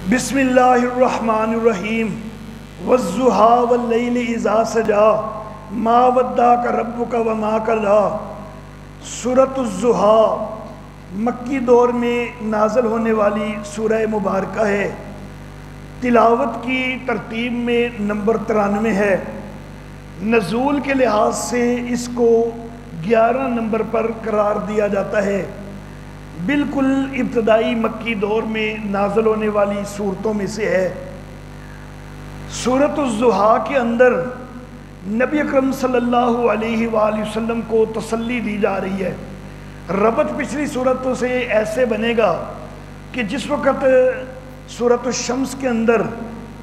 بسم اللہ الرحمن الرحیم والضحیٰ واللیل اذا سجا ما ودعک ربک وما قلی۔ سورۃ الضحیٰ مکی دور میں نازل ہونے والی سورہ مبارکہ ہے۔ تلاوت کی ترتیب میں نمبر 93 ہے۔ نزول کے لحاظ سے اس کو 11 نمبر پر قرار دیا جاتا ہے۔ بالکل ابتدائی مکی دور میں نازل ہونے والی صورتوں میں سے ہے۔ سورۃ الضحیٰ کے اندر نبی اکرم صلی اللہ علیہ وآلہ وسلم کو تسلی دی جا رہی ہے۔ ربط پچھلی صورتوں سے ایسے بنے گا کہ جس وقت سورۃ الشمس کے اندر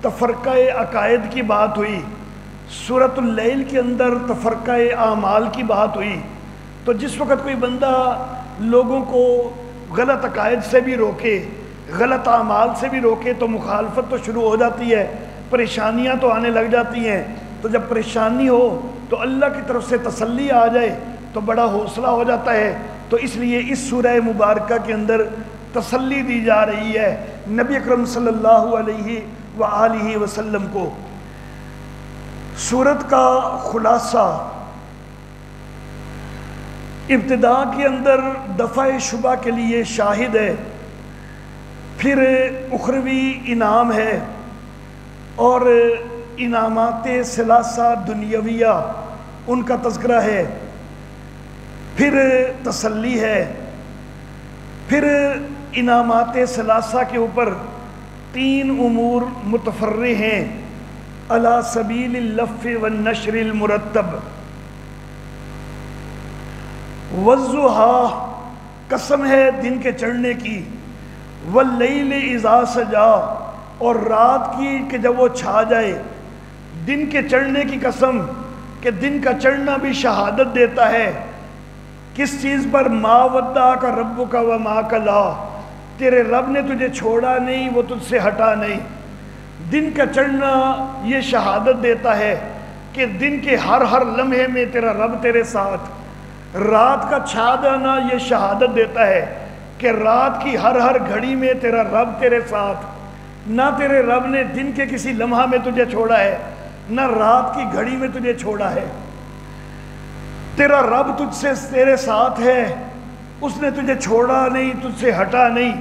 تفرقہ عقائد کی بات ہوئی، سورۃ اللیل کے اندر تفرقہ اعمال کی بات ہوئی، تو جس وقت کوئی بندہ لوگوں کو غلط عقائد سے بھی روکے، غلط اعمال سے بھی روکے، تو مخالفت تو شروع ہو جاتی ہے، پریشانیاں تو آنے لگ جاتی ہیں۔ تو جب پریشانی ہو تو اللہ کی طرف سے تسلی آ جائے تو بڑا حوصلہ ہو جاتا ہے۔ تو اس لیے اس سورہ مبارکہ کے اندر تسلی دی جا رہی ہے نبی اکرم صلی اللہ علیہ وآلہ وسلم کو۔ سورت کا خلاصہ ابتدا کے اندر دفع شبہ کے لیے شاہد ہے، پھر اخروی انعام ہے، اور انعامات ثلاثہ دنیاویہ ان کا تذکرہ ہے، پھر تسلی ہے، پھر انعامات ثلاثہ کے اوپر 3 امور متفرع ہیں علی سبیل اللف والنشر المرتب۔ والضحیٰ قسم ہے دن کے چڑھنے کی، واللیل اذا سجا اور رات کی کہ جب وہ چھا جائے۔ دن کے چڑھنے کی قسم کہ دن کا چڑھنا بھی شہادت دیتا ہے کس چیز پر؟ ما ودعک ربک وما قلی، تیرے رب نے تجھے چھوڑا نہیں، وہ تجھ سے ہٹا نہیں۔ دن کا چڑھنا یہ شہادت دیتا ہے کہ دن کے ہر لمحے میں تیرا رب تیرے ساتھ۔ رات کا چھا جانا یہ شہادت دیتا ہے کہ رات کی ہر گھڑی میں تیرا رب تیرے ساتھ۔ نہ تیرے رب نے دن کے کسی لمحہ میں تجھے چھوڑا ہے، نہ رات کی گھڑی میں تجھے چھوڑا ہے۔ تیرا رب تجھ سے تیرے ساتھ ہے، اس نے تجھے چھوڑا نہیں، تجھ سے ہٹا نہیں۔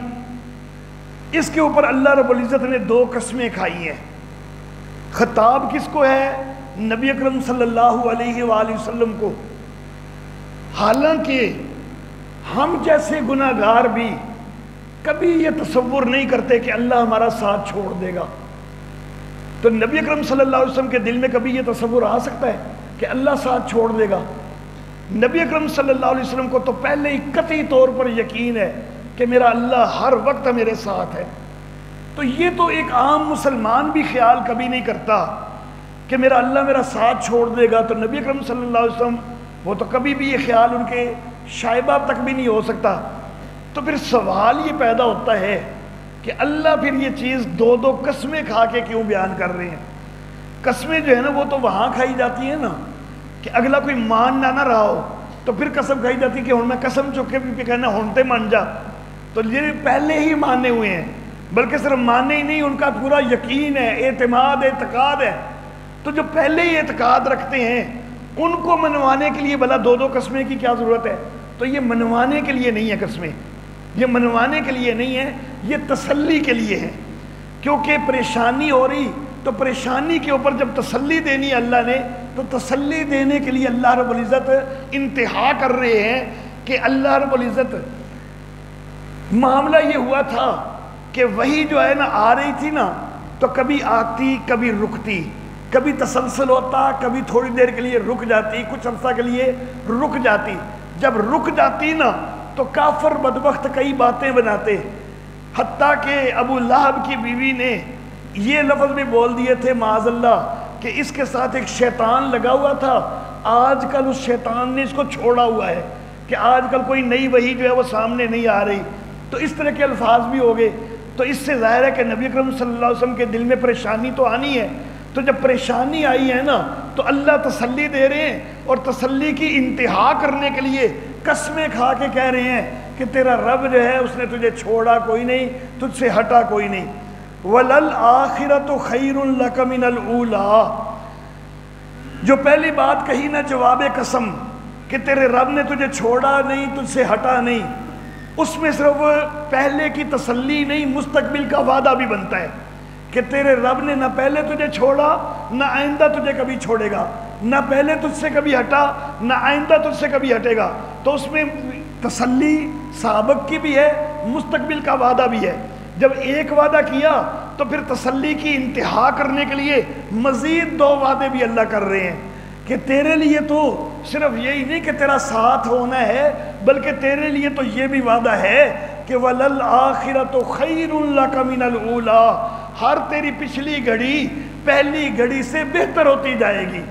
اس کے اوپر اللہ رب العزت نے 2 قسمیں کھائی ہیں۔ خطاب کس کو ہے؟ نبی اکرم صلی اللہ علیہ وآلہ وسلم کو۔ حالانکہ ہم جیسے گناہگار بھی کبھی یہ تصور نہیں کرتے کہ اللہ ہمارا ساتھ چھوڑ دے گا۔ تو نبی اکرم صلی اللہ علیہ وسلم کے دل میں کبھی یہ تصور آ سکتا ہے کہ اللہ ساتھ چھوڑ دے گا؟ نبی اکرم صلی اللہ علیہ وسلم کو تو پہلے ہی قطعی طور پر یقین ہے کہ میرا اللہ ہر وقت میرے ساتھ ہے۔ تو یہ تو ایک عام مسلمان بھی خیال کبھی نہیں کرتا کہ میرا اللہ میرا ساتھ چھوڑ دے گا۔ تو نبی اکرم صلی اللہ علیہ وسلم وہ تو کبھی بھی یہ خیال ان کے شائبہ تک بھی نہیں ہو سکتا۔ تو پھر سوال یہ پیدا ہوتا ہے کہ اللہ پھر یہ چیز 2 قسمیں کھا کے کیوں بیان کر رہے ہیں؟ قسمیں جو ہے نا وہ تو وہاں کھائی جاتی ہیں نا کہ اگلا کوئی مان نہ رہا ہو، تو پھر قسم کھائی جاتی ہے کہ ہن میں قسم چکے بھی کہنا ہنتے مان جا۔ تو یہ پہلے ہی مانے ہوئے ہیں، بلکہ صرف مانے ہی نہیں، ان کا پورا یقین ہے، اعتماد، اعتقاد ہے۔ تو جو پہلے ہی اعتقاد رکھتے ہیں ان کو منوانے کے لیے بھلا 2 قسمیں کی کیا ضرورت ہے؟ تو یہ منوانے کے لیے نہیں ہے قسمیں، یہ منوانے کے لیے نہیں ہے، یہ تسلی کے لیے ہے۔ کیونکہ پریشانی ہو رہی تو پریشانی کے اوپر جب تسلی دینی اللہ نے، تو تسلی دینے کے لیے اللہ رب العزت انتہا کر رہے ہیں کہ اللہ رب العزت معاملہ یہ ہوا تھا کہ وہی جو ہے نا آ رہی تھی نا، تو کبھی آتی کبھی رکتی، کبھی تسلسل ہوتا، کبھی تھوڑی دیر کے لیے رک جاتی، کچھ عرصہ کے لیے رک جاتی۔ جب رک جاتی نا تو کافر بدبخت کئی باتیں بناتے، حتیٰ کہ ابو لہب کی بیوی نے یہ لفظ بھی بول دیے تھے معاذ اللہ کہ اس کے ساتھ ایک شیطان لگا ہوا تھا، آج کل اس شیطان نے اس کو چھوڑا ہوا ہے کہ آج کل کوئی نئی وحی جو ہے وہ سامنے نہیں آ رہی۔ تو اس طرح کے الفاظ بھی ہو گئے۔ تو اس سے ظاہر ہے کہ نبی اکرم صلی اللہ علیہ وسلم کے دل میں پریشانی تو آنی ہے۔ تو جب پریشانی آئی ہے نا تو اللہ تسلی دے رہے ہیں، اور تسلی کی انتہا کرنے کے لیے قسمیں کھا کے کہہ رہے ہیں کہ تیرا رب جو ہے اس نے تجھے چھوڑا کوئی نہیں، تجھ سے ہٹا کوئی نہیں۔ وَلَلْآخِرَةُ خَيْرٌ لَكَ مِنَ الْأُولَىٰ. جو پہلی بات کہی نا جواب قسم کہ تیرے رب نے تجھے چھوڑا نہیں، تجھ سے ہٹا نہیں، اس میں صرف پہلے کی تسلی نہیں، مستقبل کا وعدہ بھی بنتا ہے کہ تیرے رب نے نہ پہلے تجھے چھوڑا نہ آئندہ تجھے کبھی چھوڑے گا، نہ پہلے تجھ سے کبھی ہٹا نہ آئندہ تجھ سے کبھی ہٹے گا. تو اس میں تسلی سابق کی بھی ہے، مستقبل کا وعدہ بھی ہے. جب ایک وعدہ کیا تو پھر تسلی کی انتہا کرنے کے لیے مزید 2 وعدے بھی اللہ کر رہے ہیں کہ تیرے لیے تو صرف یہی نہیں کہ تیرا ساتھ ہونا ہے، بلکہ تیرے لیے تو یہ بھی وعدہ ہے کہ وَلَلْآخِرَةُ خَيْرٌ لَكَ مِنَ الْأُولَىٰ. ہر تیری پچھلی گھڑی پہلی گھڑی سے بہتر ہوتی جائے گی.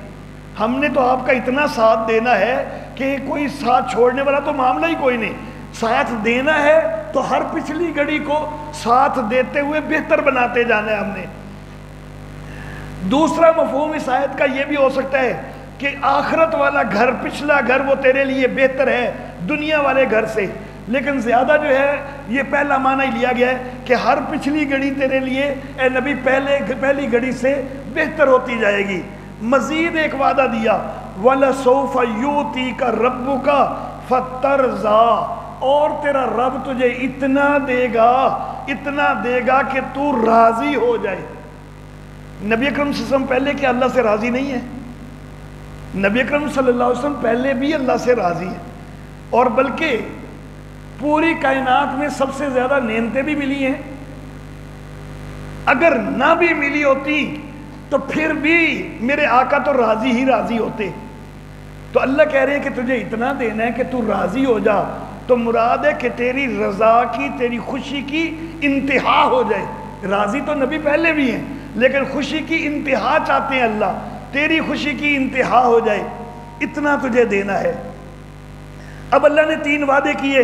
ہم نے تو آپ کا اتنا ساتھ دینا ہے کہ کوئی ساتھ چھوڑنے والا تو معاملہ ہی کوئی نہیں. ساتھ دینا ہے تو ہر پچھلی گھڑی کو ساتھ دیتے ہوئے بہتر بناتے جانا ہے ہم نے. دوسرا مفہوم اس آیت کا یہ بھی ہو سکتا ہے کہ آخرت والا گھر، پچھلا گھر وہ تیرے لیے بہتر ہے دنیا والے گھر سے. لیکن زیادہ جو ہے یہ پہلا معنی ہی لیا گیا ہے کہ ہر پچھلی گھڑی تیرے لیے اے نبی پہلی گھڑی سے بہتر ہوتی جائے گی. مزید ایک وعدہ دیا وَلَسَوْفَ يُؤْتِيكَ رَبُّكَ فَتَرْضَىٰ. اور تیرا رب تجھے اتنا دے گا کہ تو راضی ہو جائے. نبی اکرم صلی اللہ علیہ وسلم پہلے کہ اللہ سے راضی نہیں ہے؟ نبی اکرم صلی اللہ علیہ وسلم پہلے بھی اللہ سے راضی ہے، اور بلکہ پوری کائنات میں سب سے زیادہ نعمتیں بھی ملی ہیں. اگر نہ بھی ملی ہوتی تو پھر بھی میرے آقا تو راضی ہی راضی ہوتے. تو اللہ کہہ رہے ہیں کہ تجھے اتنا دینا ہے کہ تو راضی ہو جا. تو مراد ہے کہ تیری رضا کی، تیری خوشی کی انتہا ہو جائے. راضی تو نبی پہلے بھی ہیں، لیکن خوشی کی انتہا چاہتے ہیں اللہ. تیری خوشی کی انتہا ہو جائے، اتنا تجھے دینا ہے. اب اللہ نے 3 وعدے کیے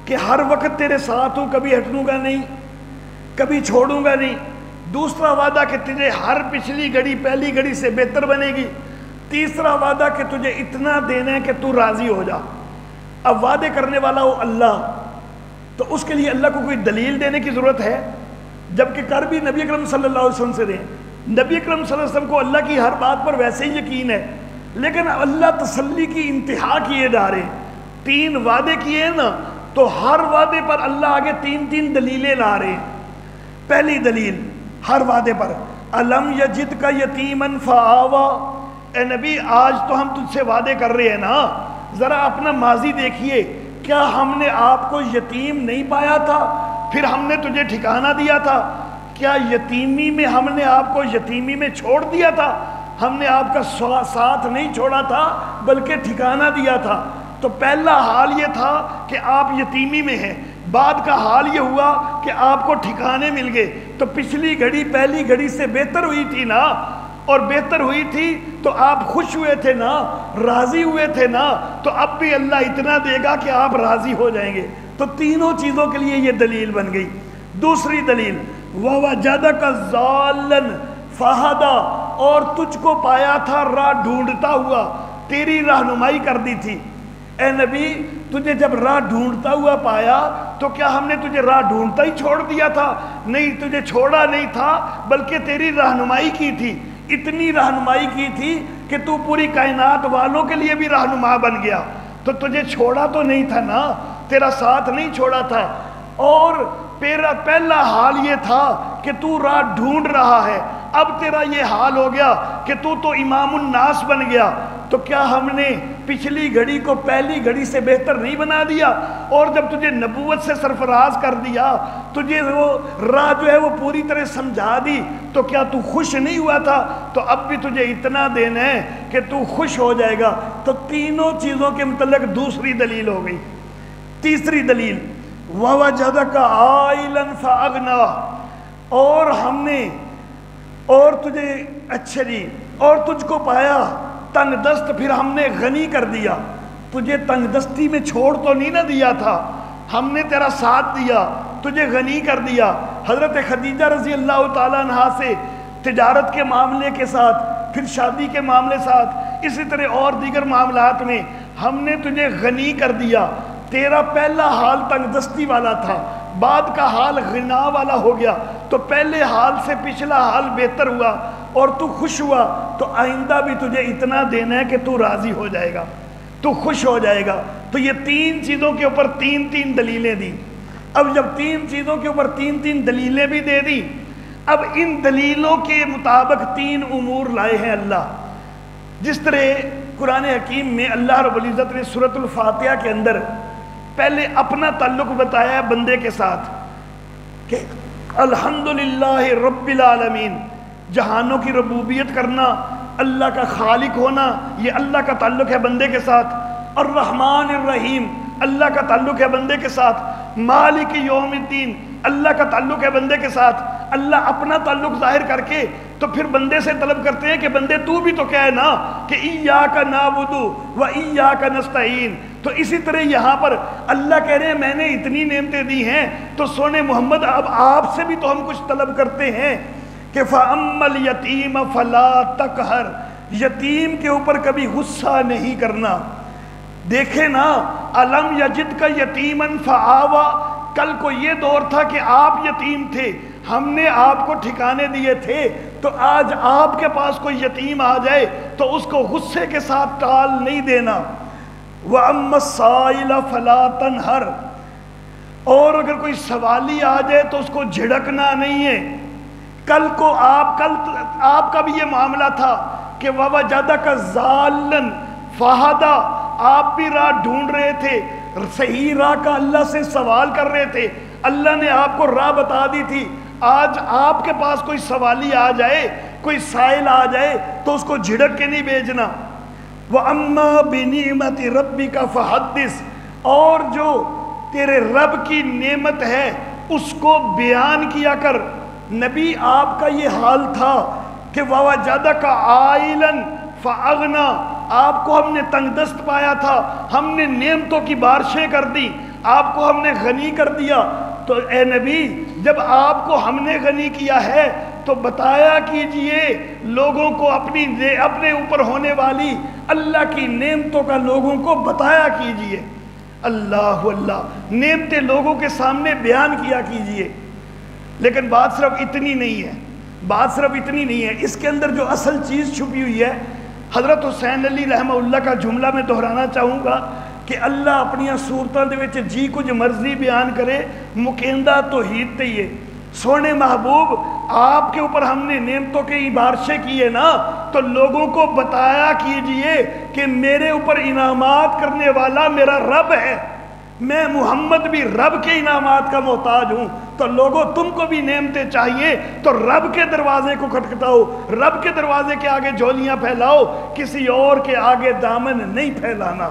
کہ ہر وقت تیرے ساتھ ہوں، کبھی ہٹوں گا نہیں، کبھی چھوڑوں گا نہیں. دوسرا وعدہ کہ تجھے ہر پچھلی گھڑی پہلی گھڑی سے بہتر بنے گی. تیسرا وعدہ کہ تجھے اتنا دینا ہے کہ تو راضی ہو جا. اب وعدے کرنے والا ہو اللہ، تو اس کے لیے اللہ کو کوئی دلیل دینے کی ضرورت ہے؟ جبکہ کر بھی نبی اکرم صلی اللہ علیہ وسلم سے دیں. نبی اکرم صلی اللہ علیہ وسلم کو اللہ کی ہر بات پر ویسے ہی یقین ہے، لیکن اللہ تسلی کی انتہا کیے جا رہے ہیں. 3 وعدے کیے ہیں نا، تو ہر وعدے پر اللہ آگے 3 دلیلیں لا رہے ہیں. پہلی دلیل ہر وعدے پر الم یجدک یتیما فآوا. اے نبی آج تو ہم تجھ سے وعدے کر رہے ہیں نا، ذرا اپنا ماضی دیکھیے. کیا ہم نے آپ کو یتیم نہیں پایا تھا پھر ہم نے تجھے ٹھکانہ دیا تھا؟ کیا یتیمی میں ہم نے آپ کو یتیمی میں چھوڑ دیا تھا؟ ہم نے آپ کا ساتھ نہیں چھوڑا تھا بلکہ ٹھکانہ دیا تھا. تو پہلا حال یہ تھا کہ آپ یتیمی میں ہیں، بعد کا حال یہ ہوا کہ آپ کو ٹھکانے مل گئے. تو پچھلی گھڑی پہلی گھڑی سے بہتر ہوئی تھی نا، اور بہتر ہوئی تھی تو آپ خوش ہوئے تھے نا، راضی ہوئے تھے نا. تو اب بھی اللہ اتنا دے گا کہ آپ راضی ہو جائیں گے. تو تینوں چیزوں کے لیے یہ دلیل بن گئی. دوسری دلیل وَوَجَدَكَ ضَالًّا فَهَدَىٰ. اور تجھ کو پایا تھا راہ ڈھونڈتا ہوا، تیری رہنمائی کر دی تھی. اے نبی تجھے جب راہ ڈھونڈتا ہوا پایا تو کیا ہم نے تجھے راہ ڈھونڈتا ہی چھوڑ دیا تھا؟ نہیں، تجھے چھوڑا نہیں تھا بلکہ تیری رہنمائی کی تھی. اتنی رہنمائی کی تھی کہ تو پوری کائنات والوں کے لیے بھی رہنما بن گیا. تو تجھے چھوڑا تو نہیں تھا نا، تیرا ساتھ نہیں چھوڑا تھا. اور پہلا حال یہ تھا کہ تو راہ ڈھونڈ رہا ہے، اب تیرا یہ حال ہو گیا کہ تو امام الناس بن گیا. تو کیا ہم نے پچھلی گھڑی کو پہلی گھڑی سے بہتر نہیں بنا دیا؟ اور جب تجھے نبوت سے سرفراز کر دیا، تجھے وہ راہ جو ہے وہ پوری طرح سمجھا دی، تو کیا تو خوش نہیں ہوا تھا؟ تو اب بھی تجھے اتنا دینا ہے کہ تو خوش ہو جائے گا. تو تینوں چیزوں کے متعلق دوسری دلیل ہو گئی. تیسری دلیل وَوَجَدَكَ عَائِلًا فَأَغْنَىٰ. اور ہم نے اور تجھے اچھا جی اور تجھ کو پایا تنگ دست، پھر ہم نے غنی کر دیا. تجھے تنگ دستی میں چھوڑ تو نہیں نہ دیا تھا، ہم نے تیرا ساتھ دیا، تجھے غنی کر دیا. حضرت خدیجہ رضی اللہ تعالیٰ عنہا سے تجارت کے معاملے کے ساتھ، پھر شادی کے معاملے ساتھ، اسی طرح اور دیگر معاملات میں ہم نے تجھے غنی کر دیا. تیرا پہلا حال تنگ دستی والا تھا، بعد کا حال غنا والا ہو گیا. تو پہلے حال سے پچھلا حال بہتر ہوا اور تو خوش ہوا، تو آئندہ بھی تجھے اتنا دینا ہے کہ تو راضی ہو جائے گا، تو خوش ہو جائے گا۔ تو یہ تین چیزوں کے اوپر تین تین دلیلیں دی۔ اب جب تین چیزوں کے اوپر تین تین دلیلیں بھی دے دی، اب ان دلیلوں کے مطابق تین امور لائے ہیں اللہ۔ جس طرح قرآن حکیم میں اللہ رب العزت نے سورۃ الفاتحہ کے اندر پہلے اپنا تعلق بتایا ہے بندے کے ساتھ کہ الحمدللہ رب العالمین، جہانوں کی ربوبیت کرنا، اللہ کا خالق ہونا، یہ اللہ کا تعلق ہے بندے کے ساتھ۔ الرحمن الرحیم، اللہ کا تعلق ہے بندے کے ساتھ۔ مالک یوم الدین، اللہ کا تعلق ہے بندے کے ساتھ۔ اللہ اپنا تعلق ظاہر کر کے تو پھر بندے سے طلب کرتے ہیں کہ بندے تو بھی تو کہے نا کہ ایاک نعبد و ایاک نستعین۔ تو اسی طرح یہاں پر اللہ کہہ رہے ہیں میں نے اتنی نعمتیں دی ہیں تو سونے محمد اب آپ سے بھی تو ہم کچھ طلب کرتے ہیں کہ فَأَمَّا الْيَتِيمَ فَلَا تَقْهَرْ، یتیم کے اوپر کبھی غصہ نہیں کرنا۔ دیکھیں نا، الم یجد کا یتیمن فآوا، کل کو یہ دور تھا کہ آپ یتیم تھے، ہم نے آپ کو ٹھکانے دیے تھے، تو آج آپ کے پاس کوئی یتیم آ جائے تو اس کو غصے کے ساتھ ٹال نہیں دینا۔ وَأَمَّا السَّائِلَ فَلَا تَنْهَرْ، اور اگر کوئی سوالی آ جائے تو اس کو جھڑکنا نہیں ہے۔ کل کو آپ کا بھی یہ معاملہ تھا کہ وَوَجَدَكَ ضَالًّا فَهَدَىٰ، آپ بھی راہ ڈھونڈ رہے تھے، صحیح راہ کا اللہ سے سوال کر رہے تھے، اللہ نے آپ کو راہ بتا دی تھی۔ آج آپ کے پاس کوئی سوالی آ جائے، کوئی سائل آ جائے تو اس کو جھڑک کے نہیں بھیجنا۔ وَأَمَّا بِنِعْمَةِ رَبِّكَ فَحَدِّثْ، اور جو تیرے رب کی نعمت ہے اس کو بیان کیا کر۔ نبی آپ کا یہ حال تھا کہ وَوَجَدَكَ عَائِلًا فَأَغْنَىٰ، آپ کو ہم نے تنگ دست پایا تھا، ہم نے نعمتوں کی بارشیں کر دی، آپ کو ہم نے غنی کر دیا۔ تو اے نبی جب آپ کو ہم نے غنی کیا ہے تو بتایا کیجئے لوگوں کو اپنے اوپر ہونے والی اللہ کی نعمتوں کا لوگوں کو بتایا کیجئے۔ اللہ اللہ، نعمتیں لوگوں کے سامنے بیان کیا کیجئے۔ لیکن بات صرف اتنی نہیں ہے، بات صرف اتنی نہیں ہے، اس کے اندر جو اصل چیز چھپی ہوئی ہے، حضرت حسین علی رحمہ اللہ کا جملہ میں دہرانا چاہوں گا کہ اللہ اپنی صورتوں دے وچ جی کچھ مرضی بیان کرے، مکیندہ توحید تے یہ سونے محبوب آپ کے اوپر ہم نے نعمتوں کی بارشیں کی ہے نا، تو لوگوں کو بتایا کیجئے کہ میرے اوپر انعامات کرنے والا میرا رب ہے، میں محمد بھی رب کے انعامات کا محتاج ہوں۔ تو لوگوں تم کو بھی نعمتیں چاہیے تو رب کے دروازے کو کھٹکھٹاؤ، رب کے دروازے کے آگے جھولیاں پھیلاؤ، کسی اور کے آگے دامن نہیں پھیلانا۔